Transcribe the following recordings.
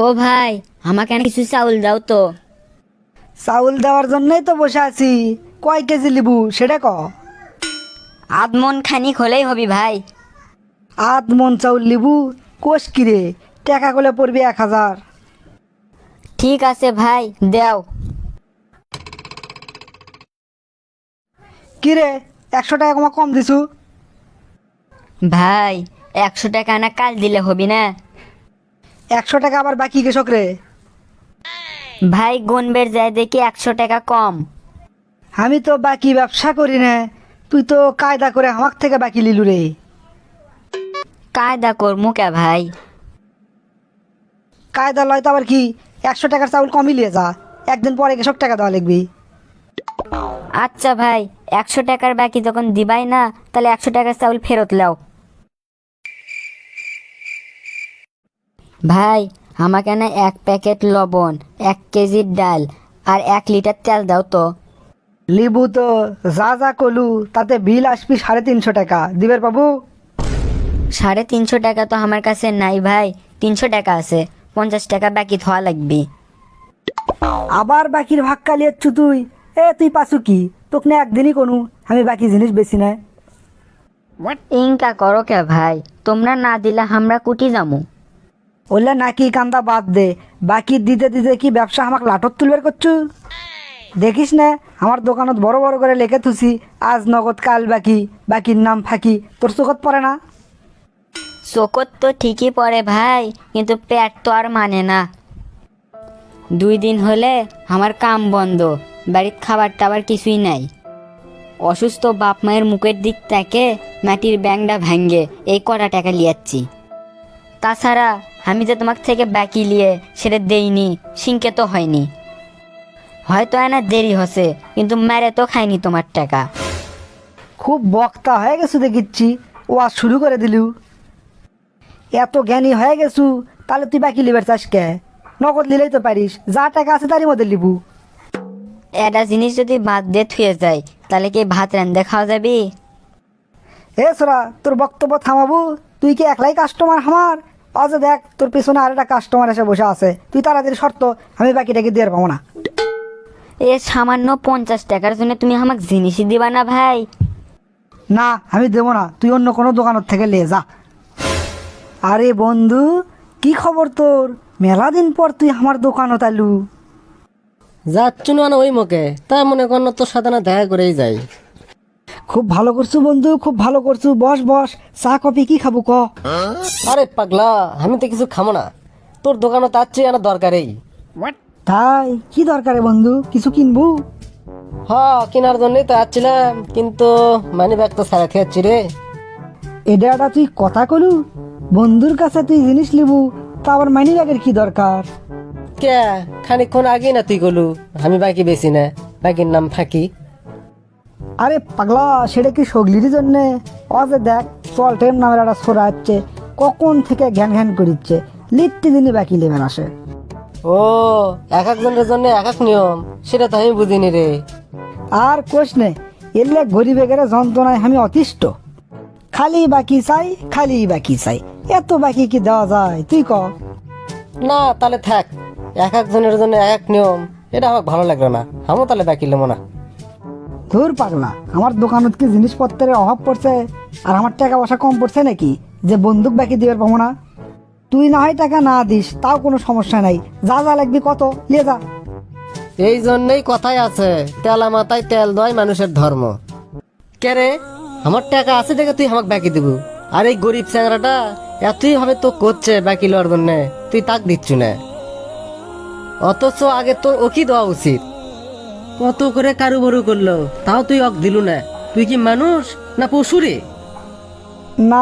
ও ভাই, আমাকে না কিছু চাউল দাও তো। চাউল দেওয়ার জন্যই তো বসে আছি। কয় কেজি লিবু সেটা ক। আধ মন খানিক হলেই হবি ভাই। আধ মন চাউল লিবু? কোষ কিরে, টাকা করলে পড়বি 1,000। ঠিক আছে ভাই, দেও। কিরে, 100 টাকা কমা কম দিছু? ভাই, 100 টাকা না কাল দিলে হবি না? 100 টাকা আবার বাকি কৃষক রে? ভাই গুনবের যায় দেখি 100 টাকা কম। আমি তো বাকি ব্যবসা করি না, তুই তো কায়দা করে আমার থেকে বাকি লিলু রে। কায়দা করমু কে ভাই? কায়দা লয় তো আবার কি, 100 টাকার চাউল কমই লিয়ে যা, একদিন পরে কৃষক টাকা দেওয়া লিখবি। আচ্ছা ভাই, 100 টাকার বাকি যখন দিবাই না, তাহলে 100 টাকার চাউল ফেরত লাও। ভাই, আমাকে না 1 প্যাকেট লবণ, 1 কেজি ডাল আর 1 লিটার তেল দাও তো। লিবু তো যা যা কলু তাতে বিল আসবি 350 টাকা দিবের বাবু। 350 টাকা তো আমার কাছে নাই ভাই, 300 টাকা আছে, 50 টাকা বাকি থোয়া লাগবে। আবার বাকির ভাগ কালিয়েছু তুই? তুই পাসু কি, তোক না একদিনই কোনো আমি বাকি জিনিস বেশি না। ইনকা করো কে ভাই, তোমরা না দিলে আমরা কুটি যামু। বললে নাকি কান্দা বাদ দে, বাকি দিতে দিতে কি ব্যবসা আমাকে লাটত তুলবার করছু? দেখিস না আমার দোকানত বড় বড় করে লেখে থুসি, আজ নগদ কাল বাকি, বাকির নাম ফাঁকি, তোর চোখত পড়ে না? চোখত তো ঠিকই পড়ে ভাই, কিন্তু পেট তো আর মানে না। 2 দিন হলে আমার কাম বন্ধ, বাড়ির খাবার টাবার কিছুই নাই। অসুস্থ বাপ মায়ের মুখের দিক থেকে মাটির ব্যাংটা ভাঙ্গে এই কটা টাকা লিয়াচ্ছি। তাছাড়া আমি যে তোমার থেকে বাকি লিয়ে সেটা দেইনি, সিংকে তো হয়নি। হয়তো এনা দেরি হচ্ছে, কিন্তু মেরে তো খাইনি তোমার টাকা। খুব বক্তা হয়ে গেছু দেখিচ্ছি, ও আজ শুরু করে দিলু। এত জ্ঞানী হয়ে গেছু, তাহলে তুই বাকি লিবার চাস কে? নগদ লিলেই তো পারিস, যা টাকা আছে তারই মধ্যে লিবু। একটা জিনিস যদি বাদ দিয়ে থুয়ে যায়, তাহলে কি ভাত রান্ধে খাওয়া যাবি? সোরা, তোর বক্তব্য থামাবু? তুই কি একলাই কাস্টমার আমার? অজ দেখ তোর পেছনে আর একটা কাস্টমার এসে বসে আছে, তুই তাড়াতাড়ি শর্ত, আমি বাকিটাকে দিয়ে পাবো না। এ সামান্য 50 টাকার জন্য তুমি আমাকে জিনিসই দিবা না ভাই? না, আমি দেবো না, তুই অন্য কোনো দোকানের থেকে লে যা। আরে বন্ধু, কি খবর তোর? মেলা দিন পর তুই আমার দোকানত আলু। যাচ্ছু না ওই মুখে, তা মনে কর না তোর সাথে না দেখা করেই যাই। খুব ভালো করছু বন্ধু, খুব ভালো করছু, বস বস, চা কফি কি খাবো ক? আরে পাগলা, আমি তো কিছু খামো না, তোর দোকানে তাচ্ছি না দরকারেই। তাই কি দরকারে বন্ধু, কিছু কিনবো? কেনার জন্যই তো আসছিলাম, কিন্তু মানি ব্যাগ তো সারা খেয়েছি রে। এটা তুই কথা কলু? বন্ধুর কাছে তুই জিনিস লিবু, তা আবার মানি ব্যাগের কি দরকার? কে, খানিকক্ষণ আগেই না তুই গলু আমি বাকি বেশি না, বাকির নাম ফাঁকি। আরে পাগলা, সেটা কি সগলির জন্যে? অজে দেখ চলটের নামের একটা ছোড়া হচ্ছে, কখন থেকে ঘ্যান ঘ্যান করিচ্ছে, লিখতে দিনই বাকি লেবেন আসে। ও, এক একজনের জন্য এক এক নিয়ম, সেটা তো আমি বুঝিনি রে। আর কোষ নে, এলে গরিবের যন্ত্রণায় আমি অতিষ্ঠ। খালি বাকি চাই, খালি বাকি চাই, এত বাকি কি দেওয়া যায় তুই ক? না তাহলে থাক, এক একজনের জন্য এক এক নিয়ম, এটা আমার ভালো লাগলো না, আমিও তাহলে বাকি নেবো না। ধুর পাগলা, আমার দোকানত কি জিনিসপত্রের অভাব পড়ছে আর আমার টাকা পয়সা কম পড়ছে নাকি যে বন্দুক বাকি দিবার পাবো না? তুই না হয় টাকা না দিস তাও কোনো সমস্যা নাই, যা যা লাগবি কত লিয়ে যা। এই জন্যই কথাই আছে, তেলা মাথায় তেল দেওয়াই মানুষের ধর্ম। কে রে, আমার টাকা আছে দেখে তুই আমাকে বাকি দিব, আর এই গরিব চ্যাংরাটা এতই ভাবে তো করছে বাকি লওয়ার জন্য, তুই তাক দিচ্ছু না। অথচ আগে তোর ওকি দেওয়া উচিত। কত করে কারু বড়ু করলো, তাও তুই অক দিলু না। তুই কি মানুষ না পশু রে? না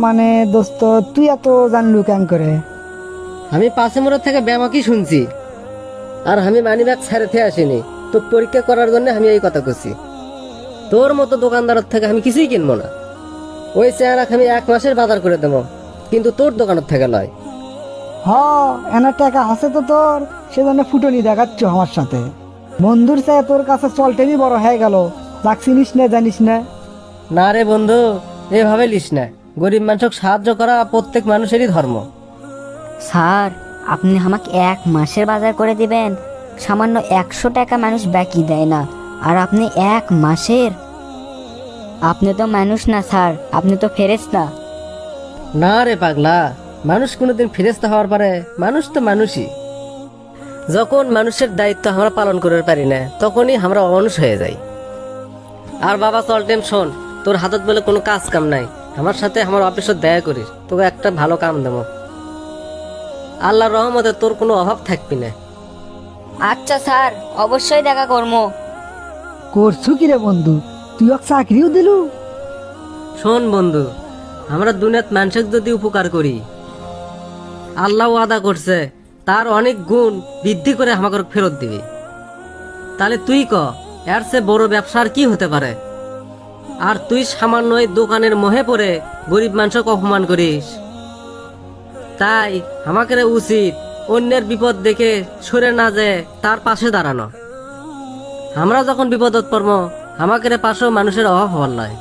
মানে দোস্ত, তুই এত জানলু কেন করে? আমি পাশে মোড় থেকে ব্যায়ামকি শুনছি, আর আমি মানি ব্যাগ ছাড়তে আসিনি, তো পরীক্ষা করার জন্য আমি এই কথা করছি। তোর মতো দোকানদারের থেকে আমি কিছুই কিনবো না। ওই চেহারা আমি 1 মাসের বাজার করে দেবো, কিন্তু তোর দোকানের থেকে নয়। এনার টাকা আছে তো তোর, সেজন্য ফুটনি দেখাচ্ছ আমার সাথে। বন্ধুর চাই তোর কাছে চলটেনি বড় হয়ে গেল, যাক চিনিস না জানিস না। না রে বন্ধু, এভাবে লিস না, গরিব মানুষকে সাহায্য করা প্রত্যেক মানুষেরই ধর্ম। স্যার, আপনি আমাকে 1 মাসের বাজার করে দিবেন? সামান্য 100 টাকা মানুষ বাকি দেয় না, আর আপনি 1 মাসের? আপনি তো মানুষ না স্যার, আপনি তো ফেরেশতা। না রে পাগলা, মানুষ কোনোদিন ফেরেশতা হওয়ার পারে? মানুষ তো মানুষই। যখন মানুষের দায়িত্ব আমরা পালন করতে পারি না, তখনই আমরা অমানুষ হয়ে যাই। আর বাবা চল টেম, শোন, তোর হাতত বলে কোনো কাজ কাম নাই, আমার সাথে আমার অফিসে দেখা করিস, তোকে একটা ভালো কাম দেবো। আল্লাহর রহমতে তোর কোনো অভাব থাকবি না। আচ্ছা স্যার, অবশ্যই দেখা করবো। করছু কি রে বন্ধু, তুই এক চাকরিও দিলু? শোন বন্ধু, আমরা দুনিয়াত মানুষের যদি উপকার করি, আল্লাহ ওয়াদা করছে তার অনেক গুণ বৃদ্ধি করে আমাকে ফেরত দিবে। তাহলে তুই ক, এর চেয়ে বড় ব্যবসা আর কি হতে পারে? আর তুই সামান্য এই দোকানের মোহে পড়ে গরিব মানুষকে অপমান করিস। তাই আমাকে উচিত অন্যের বিপদ দেখে সরে না যায় তার পাশে দাঁড়ানো। আমরা যখন বিপদত পড়বো, আমাকে পাশেও মানুষের অভাব হওয়ার নয়।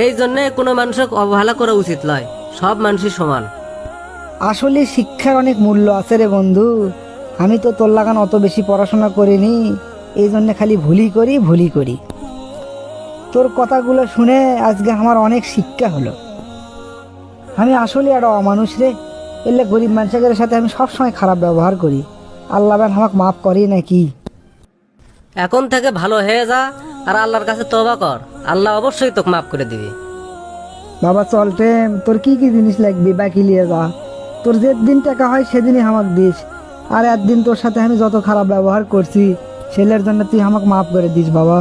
এই জন্যে কোনো মানুষকে অবহেলা করা উচিত নয়, সব মানুষই সমান। আসলে শিক্ষার অনেক মূল্য আছে রে বন্ধু। আমি তো তোর লাগান অত বেশি পড়াশোনা করিনি, এই জন্য খালি ভুলি করি। তোর কথাগুলো শুনে আজকে আমার অনেক শিক্ষা হলো। আমি আসলে একটা অমানুষ রে, এলে গরিব মানুষের সাথে আমি সবসময় খারাপ ব্যবহার করি। আল্লাহ বেন আমাকে মাফ করি নাকি? এখন থেকে ভালো হয়ে যা আর আল্লাহর কাছে তওবা কর, আল্লাহ অবশ্যই তোকে মাফ করে দিবি। বাবা চল টেম, তোর কি কি জিনিস লাগবে বাকি নিয়ে যা। তোর যেদিন টাকা হয় সেদিনই আমাকে দিস। আর একদিন তোর সাথে আমি যত খারাপ ব্যবহার করছি সেলের জন্য তুই আমাকে মাফ করে দিস বাবা।